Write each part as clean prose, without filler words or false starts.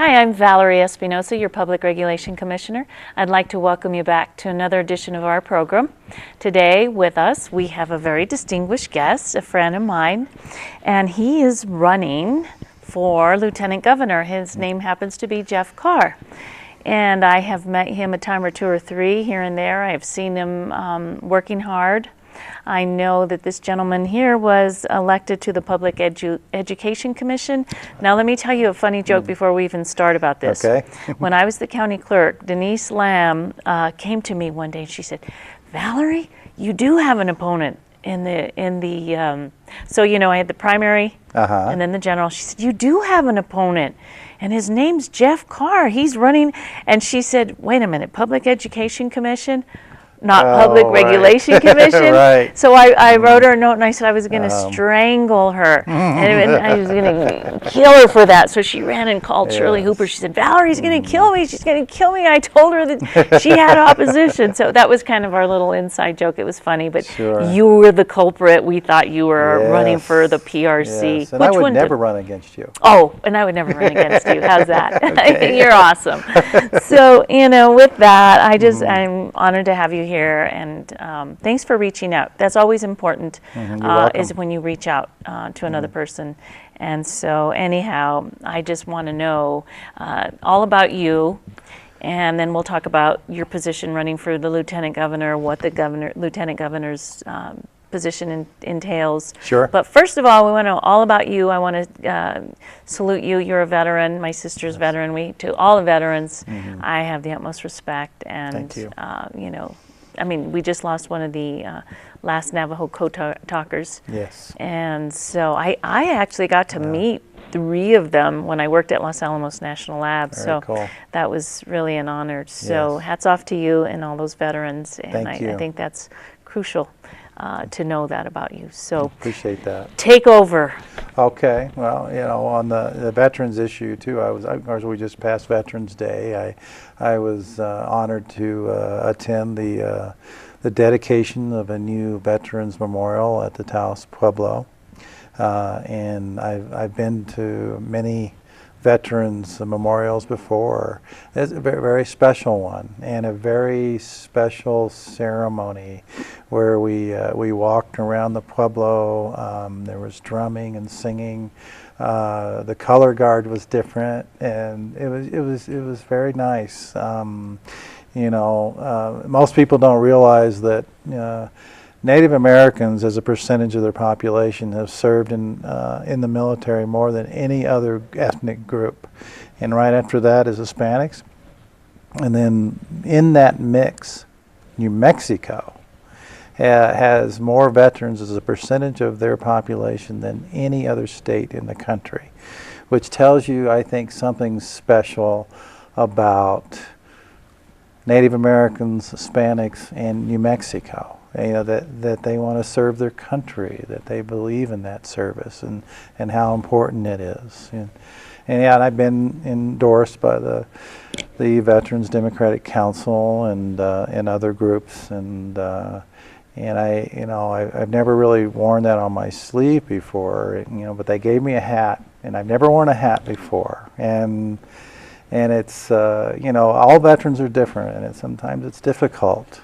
Hi, I'm Valerie Espinosa, your Public Regulation Commissioner. I'd like to welcome you back to another edition of our program. Today with us we have a very distinguished guest, a friend of mine, and he is running for Lieutenant Governor. His name happens to be Jeff Carr. And I have met him a time or two or three here and there. I have seen him working hard. I know that this gentleman here was elected to the Public Education Commission. Now let me tell you a funny joke before we even start about this. Okay. When I was the county clerk, Denise Lamb came to me one day and she said, "Valerie, you do have an opponent in the so you know I had the primary and then the general." She said, "You do have an opponent, and his name's Jeff Carr. He's running." And she said, "Wait a minute, Public Education Commission? Not Public Regulation Commission." Right. So I wrote her a note and I said I was going to strangle her and I was going to kill her for that. So she ran and called Shirley Hooper. She said, "Valerie's going to kill me. She's going to kill me." I told her that she had opposition. So that was kind of our little inside joke. It was funny, but you were the culprit. We thought you were running for the PRC. Yes. And I would never run against you. Oh, and I would never run against you. How's that? You're awesome. So, you know, with that, I'm honored to have you here, and thanks for reaching out. That's always important, is when you reach out to another person. And so anyhow, I just want to know all about you, and then we'll talk about your position running for the Lieutenant Governor, what the Lieutenant Governor's position entails. Sure. But first of all, we want to know all about you. I want to salute you. You're a veteran. My sister's veteran. To all the veterans, I have the utmost respect. And thank you. You know, I mean, we just lost one of the last Navajo code talkers. Yes. And so I actually got to meet 3 of them when I worked at Los Alamos National Lab. Very cool. That was really an honor. So hats off to you and all those veterans. And Thank you. I think that's crucial to know that about you. So appreciate that. Take over. Okay. Well, you know, on the veterans issue too, of course, we just passed Veterans Day. I was honored to attend the dedication of a new veterans memorial at the Taos Pueblo, and I've been to many veterans memorials before. It's a very, very special one, and a very special ceremony where we walked around the Pueblo. There was drumming and singing. The color guard was different, and it was very nice. You know, most people don't realize that Native Americans, as a percentage of their population, have served in the military more than any other ethnic group, and right after that is Hispanics, and then in that mix, New Mexico has more veterans as a percentage of their population than any other state in the country, which tells you, I think, something special about Native Americans, Hispanics, and New Mexico. You know, that they want to serve their country, that they believe in that service, and how important it is. And yeah, I've been endorsed by the Veterans Democratic Council and other groups, and I've never really worn that on my sleeve before, you know, but they gave me a hat, and I've never worn a hat before, and it's you know, all veterans are different, and sometimes it's difficult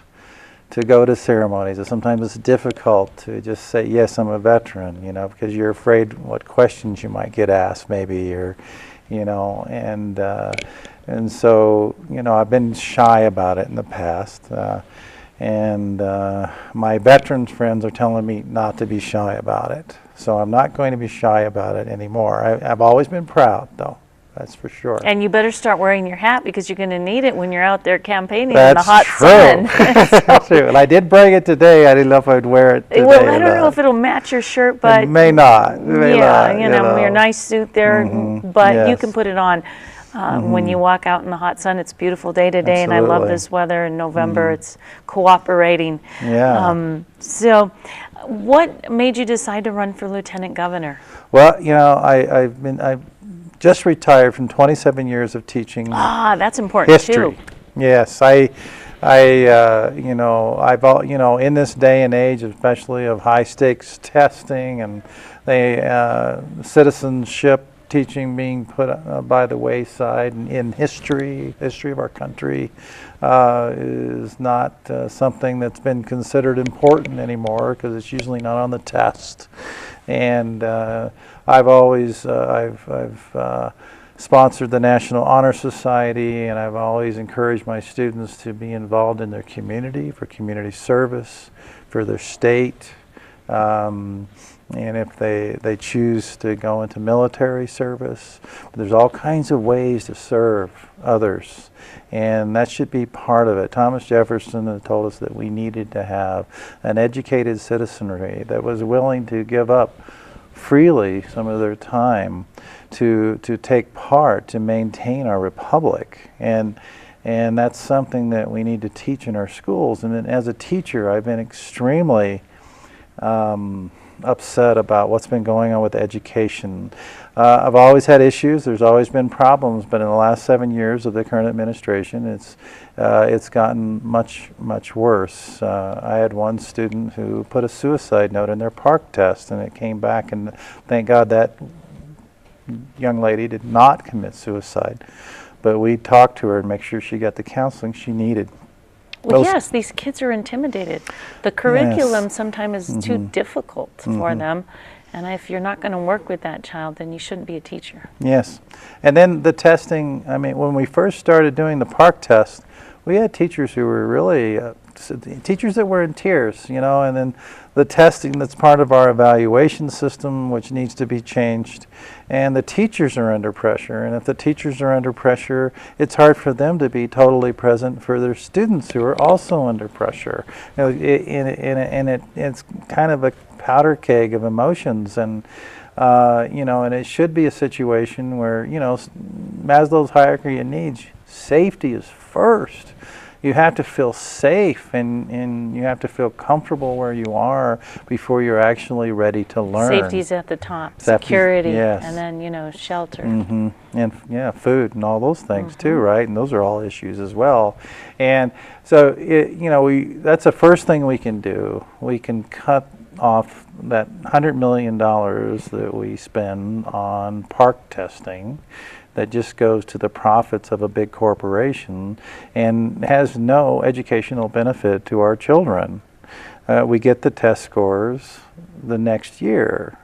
to go to ceremonies, and sometimes it's difficult to just say, yes, I'm a veteran, you know, because you're afraid what questions you might get asked, maybe, or, you know, and so, you know, I've been shy about it in the past, and my veterans friends are telling me not to be shy about it, so I'm not going to be shy about it anymore. I've always been proud, though. That's for sure. And you better start wearing your hat, because you're going to need it when you're out there campaigning in the hot sun. That's true. And I did bring it today. I didn't know if I'd wear it today. Well, I don't know if it'll match your shirt, but it may not. It may not, you know, your nice suit there, but you can put it on when you walk out in the hot sun. It's a beautiful day today, and I love this weather in November. It's cooperating. Yeah. So what made you decide to run for Lieutenant Governor? Well, you know, I've just retired from 27 years of teaching. That's important history. Too. Yes, you know, in this day and age, especially of high stakes testing and the citizenship teaching being put by the wayside in history of our country is not something that's been considered important anymore, because it's usually not on the test. And I've always I've sponsored the National Honor Society, and I've always encouraged my students to be involved in their community, for community service, for their state. And if they choose to go into military service, there's all kinds of ways to serve others, and that should be part of it. Thomas Jefferson had told us that we needed to have an educated citizenry that was willing to give up freely some of their time to take part, to maintain our republic. And that's something that we need to teach in our schools. And then as a teacher, I've been extremely upset about what's been going on with education. I've always had issues. There's always been problems, but in the last 7 years of the current administration, it's gotten much worse. I had one student who put a suicide note in their PARCC test, and it came back, and thank God that young lady did not commit suicide. But we talked to her and make sure she got the counseling she needed. Well, yes, these kids are intimidated. The curriculum sometimes is too difficult for them. And if you're not going to work with that child, then you shouldn't be a teacher. Yes. And then the testing, I mean, when we first started doing the PARCC test, we had teachers who were really, teachers that were in tears, you know, and then the testing that's part of our evaluation system, which needs to be changed. And the teachers are under pressure, and if the teachers are under pressure, it's hard for them to be totally present for their students who are also under pressure. You know, it's kind of a powder keg of emotions, and you know, and it should be a situation where, you know, Maslow's hierarchy of needs, safety is first. You have to feel safe, and you have to feel comfortable where you are before you're actually ready to learn. Safety's at the top, security, and then, you know, shelter. And yeah, food and all those things too, right? And those are all issues as well. And so, you know, that's the first thing we can do. We can cut off that $100 million that we spend on PARCC testing, that just goes to the profits of a big corporation and has no educational benefit to our children. We get the test scores the next year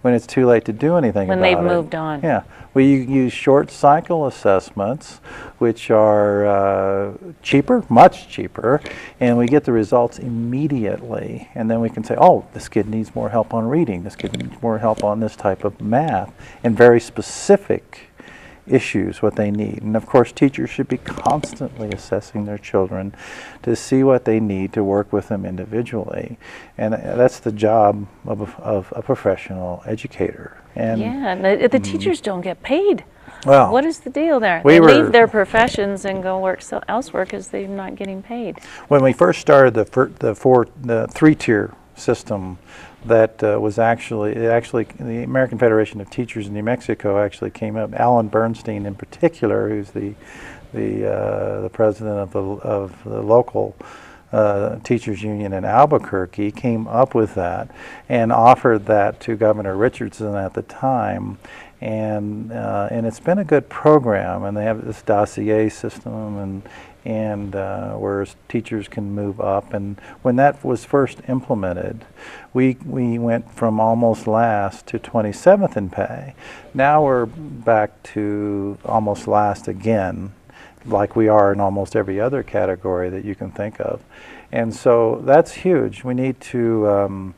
when it's too late to do anything about it. When they've moved on. Yeah. We use short cycle assessments, which are cheaper, much cheaper, and we get the results immediately. And then we can say, oh, this kid needs more help on reading, this kid needs more help on this type of math, and very specific issues, what they need. And of course, teachers should be constantly assessing their children to see what they need to work with them individually. And that's the job of a professional educator. And yeah, the teachers don't get paid. Well, what is the deal there? They leave their professions and go work elsewhere because they're not getting paid. When we first started the three-tier system, that was actually the American Federation of Teachers in New Mexico actually came up. Alan Bernstein, in particular, who's the president of the local teachers union in Albuquerque, came up with that and offered that to Governor Richardson at the time. And it's been a good program, and they have this dossier system and where teachers can move up. And when that was first implemented, we went from almost last to 27th in pay. Now we're back to almost last again, like we are in almost every other category that you can think of. And so that's huge. We need to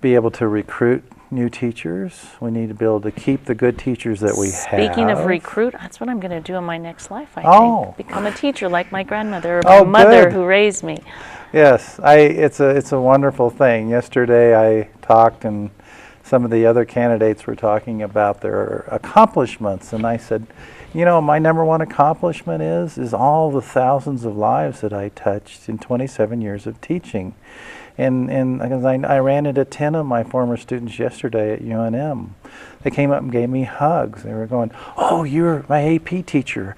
be able to recruit new teachers. We need to be able to keep the good teachers that we have. Speaking of recruit, that's what I'm going to do in my next life, I think. Become a teacher like my grandmother or my mother who raised me. Yes, it's a wonderful thing. Yesterday I talked, and some of the other candidates were talking about their accomplishments, and I said, you know, my number one accomplishment is all the thousands of lives that I touched in 27 years of teaching. And because I ran into 10 of my former students yesterday at UNM. They came up and gave me hugs. They were going, oh, you're my AP teacher.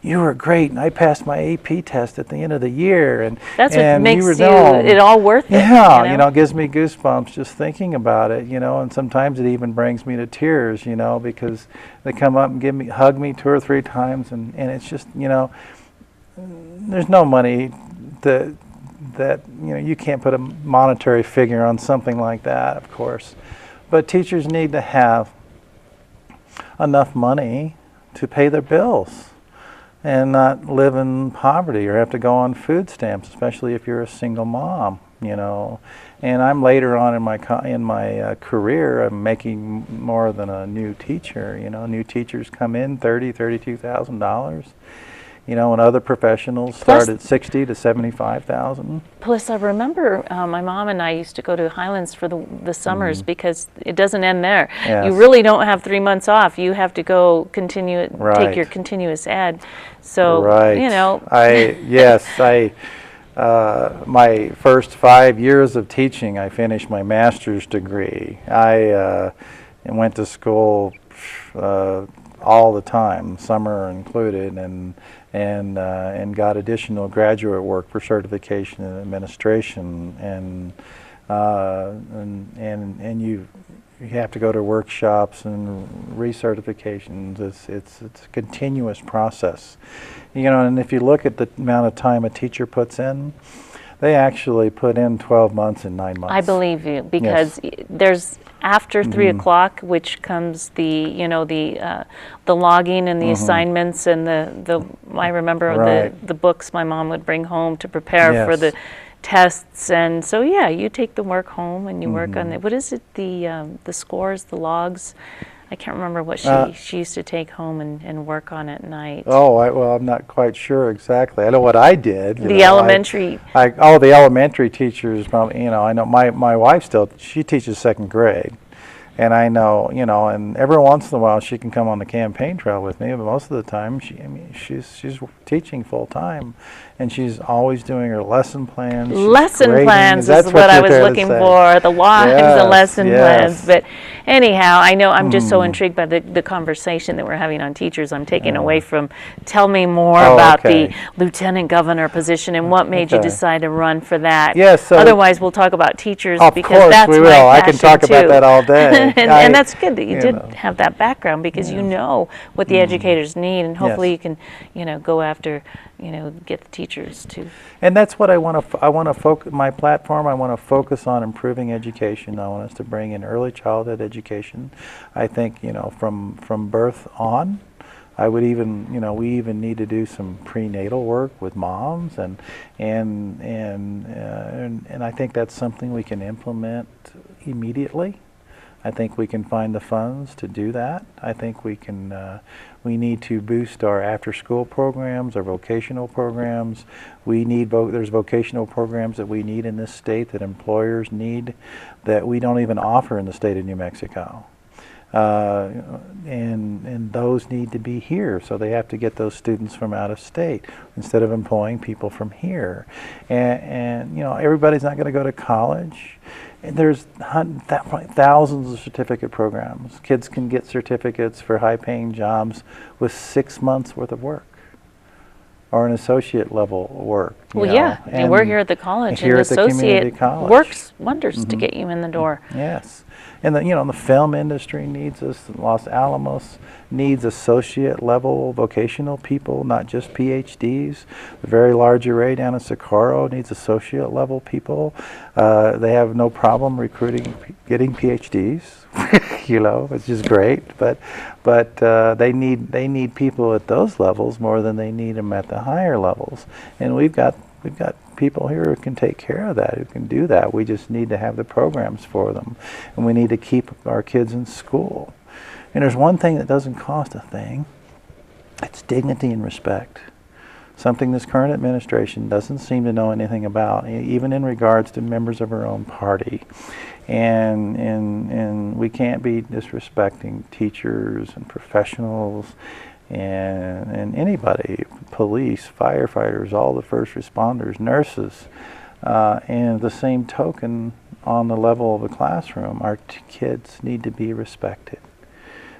you were great, and I passed my AP test at the end of the year, and That's what and makes you were it all worth it. Yeah, You know? it gives me goosebumps just thinking about it, and sometimes it even brings me to tears, because they come up and hug me 2 or 3 times, and it's just, there's no money that you can't put a monetary figure on something like that, of course, but teachers need to have enough money to pay their bills and not live in poverty or have to go on food stamps, especially if you're a single mom, And I'm later on in my career, I'm making more than a new teacher. New teachers come in $32,000. And other professionals start at $60,000 to $75,000. Plus, I remember my mom and I used to go to Highlands for the summers because it doesn't end there. Yes. You really don't have 3 months off. You have to go Right. take your continuous ed. So, Right. My first 5 years of teaching, I finished my master's degree. I went to school all the time, summer included, and got additional graduate work for certification in administration, and you have to go to workshops and recertifications. It's a continuous process, and if you look at the amount of time a teacher puts in, they actually put in 12 months and 9 months. I believe you, because there's after 3 o'clock, which comes the logging and the assignments and I remember the books my mom would bring home to prepare for the tests, and so you take the work home and you work on what is it, the scores, the logs. I can't remember what she used to take home and work on at night. Well, I'm not quite sure exactly. I know what I did. The elementary. The elementary teachers, probably, I know my wife she teaches 2nd grade. And I know, and every once in a while she can come on the campaign trail with me, but most of the time she's teaching full time, and she's always doing her lesson plans. Lesson plans is what I was looking for, the logs, the lesson plans. But anyhow, I know I'm just so intrigued by the conversation that we're having on teachers. I'm taking away from, tell me more about the lieutenant governor position and what made you decide to run for that. Yes. So otherwise, we'll talk about teachers, of because course that's we my will. I passion can talk too. about that all day. and that's good that you did have that background, because you know what the educators need, and hopefully you can, go after, get the teachers to. And that's what I want to focus my platform. I want to focus on improving education. I want us to bring in early childhood education. I think from birth on. I would even, we even need to do some prenatal work with moms, and I think that's something we can implement immediately. I think we can find the funds to do that. I think we can. We need to boost our after-school programs, our vocational programs. There's vocational programs that we need in this state that employers need that we don't even offer in the state of New Mexico. And those need to be here, so they have to get those students from out of state instead of employing people from here. And everybody's not going to go to college. And there's thousands of certificate programs. Kids can get certificates for high-paying jobs with 6 months worth of work, or an associate level work. And we're here at the college, here and at the community associate college works wonders to get you in the door. Yes. And the film industry needs us. Los Alamos needs associate level vocational people, not just PhDs. The very large array down in Socorro needs associate level people. They have no problem getting PhDs, which is great. But they need people at those levels more than they need them at the higher levels. And we've got people here who can take care of that, who can do that. We just need to have the programs for them, and we need to keep our kids in school. And there's one thing that doesn't cost a thing. It's dignity and respect. Something this current administration doesn't seem to know anything about, even in regards to members of our own party. And we can't be disrespecting teachers and professionals and anybody, police, firefighters, all the first responders, nurses. And at the same token, on the level of a classroom, our kids need to be respected.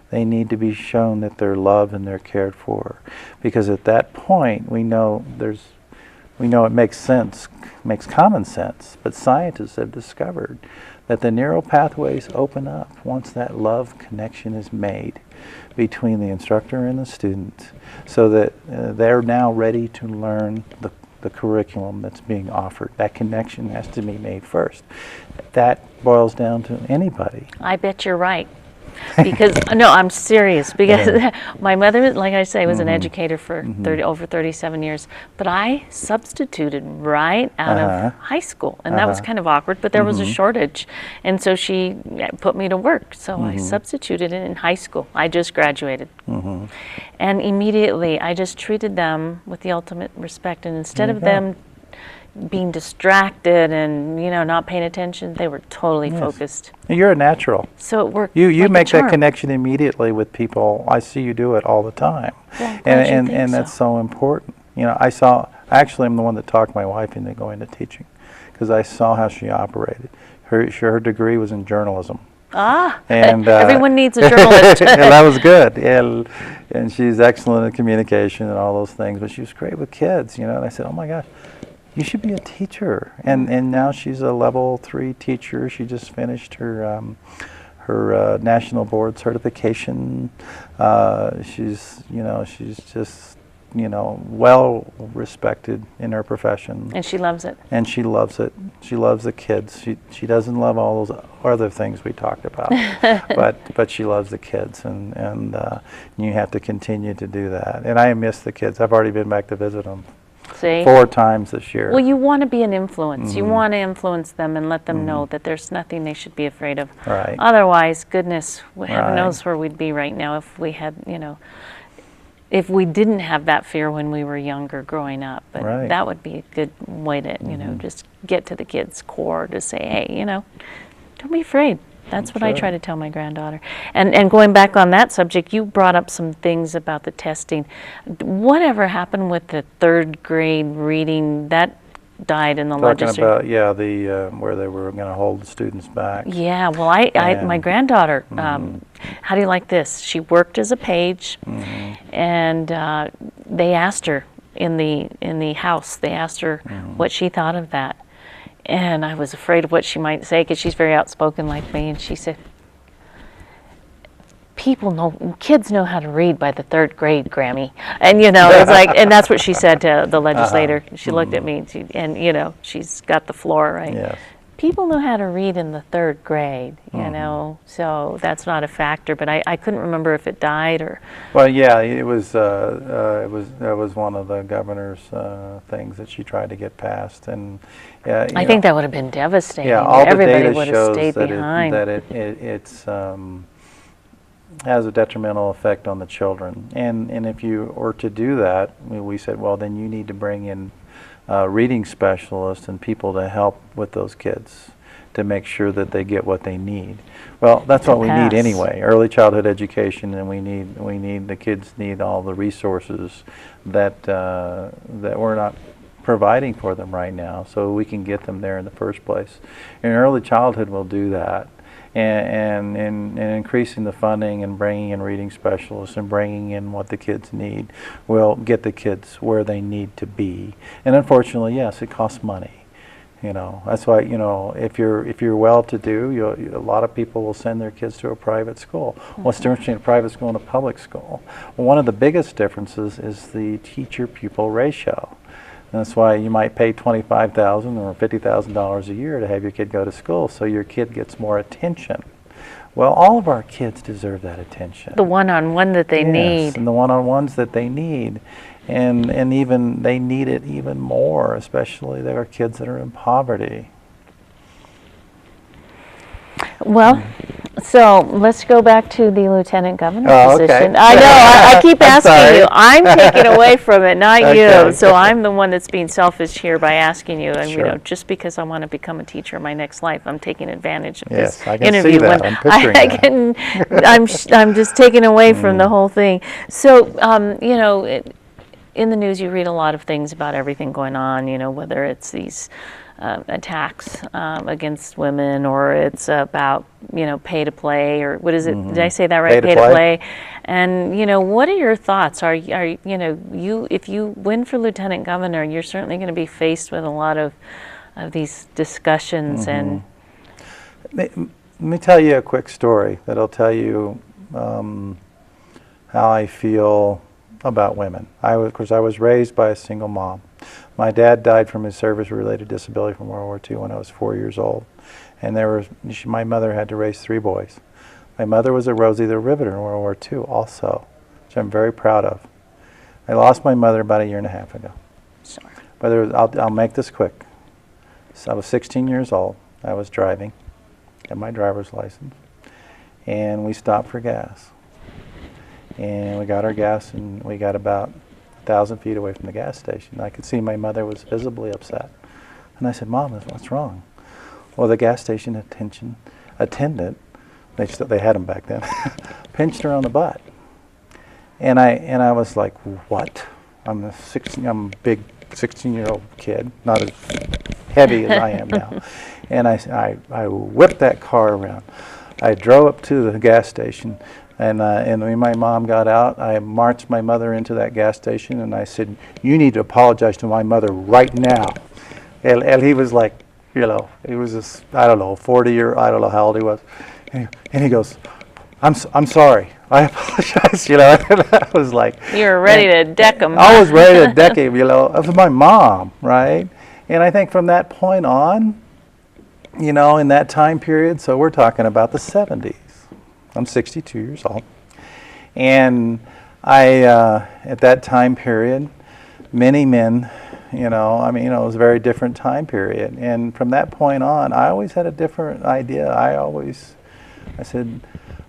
They need to be shown that they're loved and they're cared for, because at that point we know it makes sense, makes common sense. But scientists have discovered that the neural pathways open up once that love connection is made between the instructor and the student, so that they're now ready to learn the curriculum that's being offered. That connection has to be made first. That boils down to anybody. I bet you're right. Because no, I'm serious. Because my mother, like I say, was an educator for over 37 years. But I substituted right out of high school, and that was kind of awkward. But there was a shortage, and so she put me to work. So I substituted in high school. I just graduated, and immediately I just treated them with the ultimate respect. And instead of them being distracted and not paying attention, they were totally focused. You're a natural. So it worked. You like make a charm. that connection immediately with people. I see you do it all the time. Well, and that's so important. I'm the one that talked my wife into going to teaching, because I saw how she operated. Her degree was in journalism. And everyone needs a journalist. And that was good. And she's excellent in communication and all those things, but she was great with kids, and I said, oh my gosh, you should be a teacher. And now she's a level 3 teacher. She just finished her national board certification. She's just well respected in her profession. And she loves it. And she loves it. She loves the kids. She doesn't love all those other things we talked about, but she loves the kids, and you have to continue to do that. And I miss the kids. I've already been back to visit them. See? 4 times this year. Well, you want to be an influence. You want to influence them and let them know that there's nothing they should be afraid of. Right. Otherwise, goodness, heaven knows where we'd be right now if we had, if we didn't have that fear when we were younger growing up. But that would be a good way to, just get to the kids' core to say, hey, don't be afraid. That's what I try to tell my granddaughter. And going back on that subject, you brought up some things about the testing. Whatever happened with the 3rd grade reading? That died in the legislature. Talking about, where they were going to hold the students back. Yeah, well, my granddaughter, how do you like this? She worked as a page, and they asked her in the house, they asked her what she thought of that. And I was afraid of what she might say, because she's very outspoken like me. And she said, kids know how to read by the 3rd grade, Grammy. And, it's like, and that's what she said to the legislator. She looked at me, and she's got the floor, right? Yes. People know how to read in the 3rd grade, so that's not a factor. But I couldn't remember if it died or. Well, yeah, that was one of the governor's things that she tried to get passed, and I think that would have been devastating. Yeah, all everybody the data would have shows stayed that behind. It's has a detrimental effect on the children, and if you were to do that, we said, well, then you need to bring in reading specialists and people to help with those kids to make sure that they get what they need. Well, that's what we need anyway. Early childhood education, and the kids need all the resources that we're not providing for them right now, so we can get them there in the first place. And early childhood will do that. And increasing the funding and bringing in reading specialists and bringing in what the kids need will get the kids where they need to be. And unfortunately, yes, it costs money. That's why, if you're well-to-do, a lot of people will send their kids to a private school. What's the difference between a private school and a public school? Well, one of the biggest differences is the teacher-pupil ratio. And that's why you might pay $25,000 or $50,000 a year to have your kid go to school, so your kid gets more attention. Well, all of our kids deserve that attention. The one-on-one that they need. And the one-on-ones that they need. And even they need it even more, especially there are kids that are in poverty. Well, so let's go back to the lieutenant governor position. Okay. I know, I keep asking you. I'm taking away from it, not you. So I'm the one that's being selfish here by asking you. And just because I want to become a teacher in my next life, I'm taking advantage of this I can interview. See that. I'm picturing that. I'm just taking away from the whole thing. So, in the news you read a lot of things about everything going on, you know, whether it's these attacks against women, or it's about, you know, pay to play, or what is it? Did I say that right? Pay to play. And, you know, what are your thoughts? Are you know, if you win for lieutenant governor, you're certainly going to be faced with a lot of these discussions. And let me tell you a quick story that'll tell you how I feel about women. Of course, I was raised by a single mom. My dad died from his service-related disability from World War II when I was 4 years old, and my mother had to raise 3 boys. My mother was a Rosie the Riveter in World War II also, which I'm very proud of. I lost my mother about 1.5 years ago. sorry. But I'll make this quick. So I was 16 years old. I was driving, had my driver's license, and we stopped for gas. And we got our gas, and we got about 1,000 feet away from the gas station. I could see my mother was visibly upset. And I said, "Mom, what's wrong?" Well, the gas station attendant, they had them back then, pinched her on the butt. And I was like, "What?" I'm a big 16-year-old kid, not as heavy as I am now. And I whipped that car around. I drove up to the gas station. And when my mom got out, I marched my mother into that gas station, and I said, "You need to apologize to my mother right now." And he was like, you know, he was this, I don't know, 40 I don't know how old he was. And he goes, I'm sorry. I apologize, you know. And I was like. You were ready to deck him. I was ready to deck him, you know. It was my mom, right? And I think from that point on, you know, in that time period, so we're talking about the 70s. I'm 62 years old, and at that time period, many men, you know, I mean, you know, it was a very different time period, and from that point on, I always had a different idea. I said,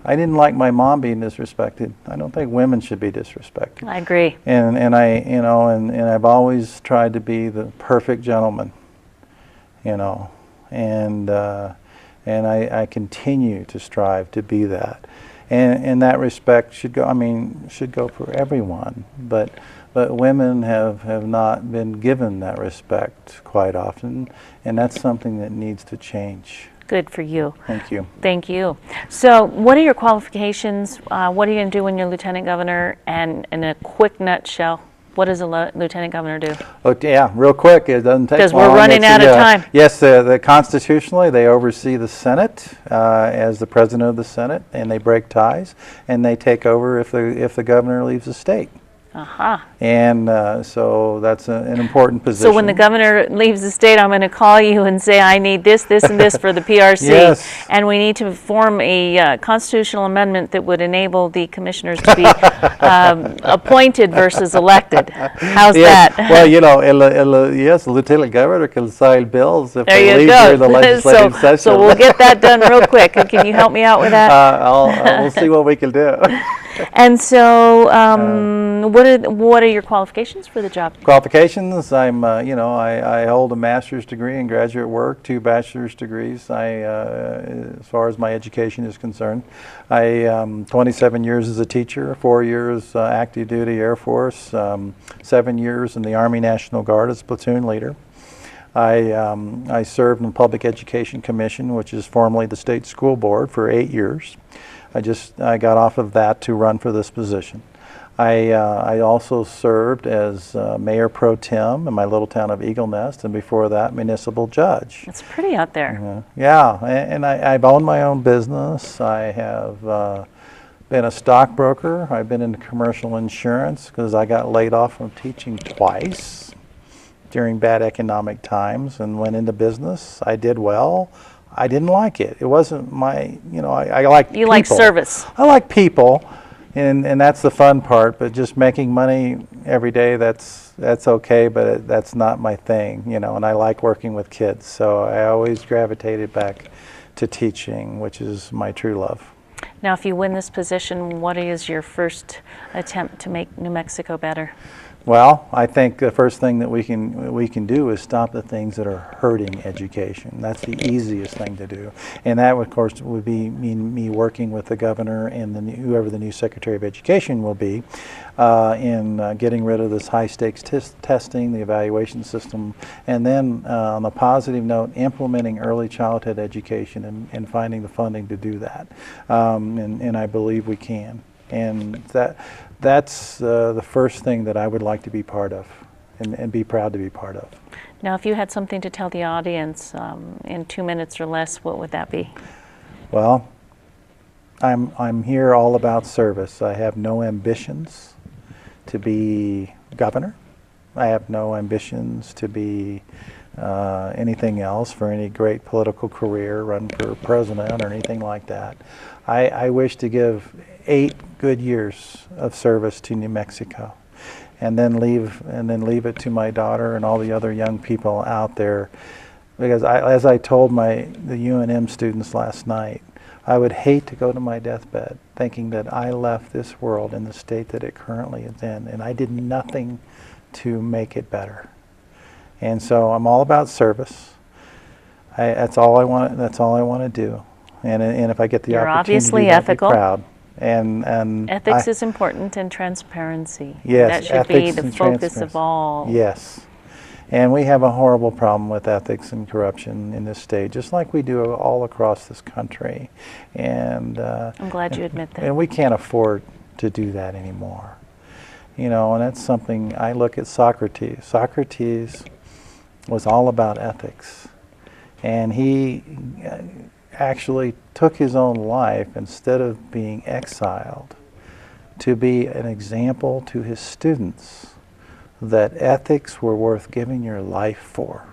I didn't like my mom being disrespected. I don't think women should be disrespected. I agree. And I've always tried to be the perfect gentleman, you know, and I continue to strive to be that. And that respect should go for everyone. But women have not been given that respect quite often, and that's something that needs to change. Good for you. Thank you. Thank you. So what are your qualifications? What are you going to do when you're lieutenant governor? And in a quick nutshell, what does a lieutenant governor do? Oh, yeah, real quick. It doesn't take long. Because we're running out of time. Yes, constitutionally, they oversee the Senate as the president of the Senate, and they break ties, and they take over if the governor leaves the state. Aha. And so that's an important position. So when the governor leaves the state, I'm going to call you and say, I need this, this, and this for the PRC. Yes. And we need to form a constitutional amendment that would enable the commissioners to be appointed versus elected. How's that? Well, you know, yes, the lieutenant governor can sign bills if they leave during the legislative session. So we'll get that done real quick. Can you help me out with that? We'll see what we can do. And so, what are your qualifications for the job? Qualifications, I hold a master's degree in graduate work, 2 bachelor's degrees. As far as my education is concerned, 27 years as a teacher, 4 years active duty Air Force, 7 years in the Army National Guard as platoon leader. I served in the Public Education Commission, which is formerly the State School Board, for 8 years. I got off of that to run for this position. I also served as Mayor Pro Tem in my little town of Eagle Nest, and before that, municipal judge. It's pretty out there. Yeah, and I've owned my own business. I have been a stockbroker. I've been in commercial insurance because I got laid off from teaching twice during bad economic times and went into business. I did well. I didn't like it. It wasn't my, I like people. You like service. I like people, and that's the fun part, but just making money every day, that's okay, but that's not my thing, and I like working with kids. So I always gravitated back to teaching, which is my true love. Now, if you win this position, what is your first attempt to make New Mexico better? Well, I think the first thing that we can do is stop the things that are hurting education. That's the easiest thing to do, and that, of course, would be me working with the governor and whoever the new Secretary of Education will be in getting rid of this high-stakes testing, the evaluation system, and then on a positive note, implementing early childhood education and finding the funding to do that. And I believe we can. And that's the first thing that I would like to be part of and be proud to be part of. Now, if you had something to tell the audience in 2 minutes or less, what would that be? Well, I'm here all about service. I have no ambitions to be governor. I have no ambitions to be anything else for any great political career, run for president or anything like that. I wish to give 8 good years of service to New Mexico, and then leave it to my daughter and all the other young people out there. Because as I told the UNM students last night, I would hate to go to my deathbed thinking that I left this world in the state that it currently is in, and I did nothing to make it better. And so I'm all about service. That's all I want. That's all I want to do. And if I get the You're opportunity, obviously I'd be ethical. proud. And Ethics is important, and transparency. Yes, that should be ethics the and focus of transparency. all. Yes. And we have a horrible problem with ethics and corruption in this state, just like we do all across this country. And I'm glad you admit that. And we can't afford to do that anymore. You know, and that's something I look at Socrates. Socrates was all about ethics. And he actually took his own life instead of being exiled to be an example to his students that ethics were worth giving your life for.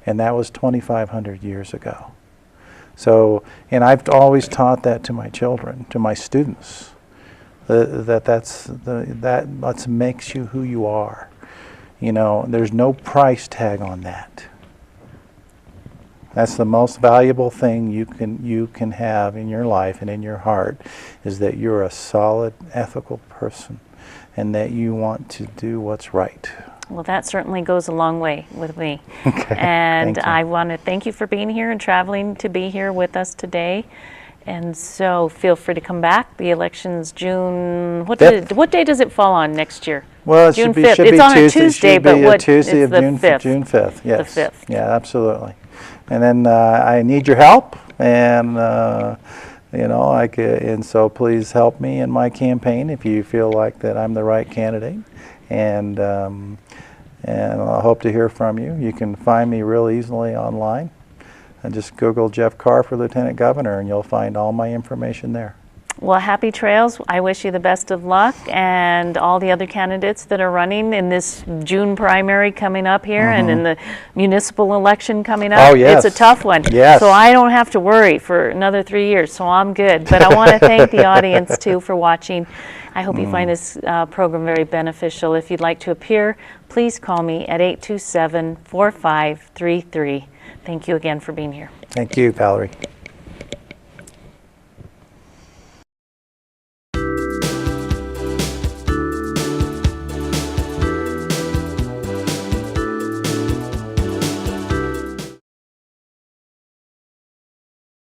And that was 2,500 years ago. So, and I've always taught that to my children, to my students, that what makes you who you are. You know, there's no price tag on that. That's the most valuable thing you can have in your life and in your heart, is that you're a solid, ethical person and that you want to do what's right. Well, that certainly goes a long way with me. Okay. And Thank you. I want to thank you for being here and traveling to be here with us today. And so feel free to come back. The election's June, what day does it fall on next year? Well, it June should be 5th. It's on a Tuesday, but what? Tuesday It's of the June 5th. June 5th. Yes. The 5th. Yeah, absolutely. And then I need your help, and you know, and so please help me in my campaign if you feel like that I'm the right candidate, and I hope to hear from you. You can find me real easily online, and just Google Jeff Carr for Lieutenant Governor, and you'll find all my information there. Well, happy trails. I wish you the best of luck, and all the other candidates that are running in this June primary coming up here, and in the municipal election coming up. Oh, yes. It's a tough one. Yes. So I don't have to worry for another 3 years, so I'm good. But I want to thank the audience, too, for watching. I hope you find this program very beneficial. If you'd like to appear, please call me at 827-4533. Thank you again for being here. Thank you, Valerie.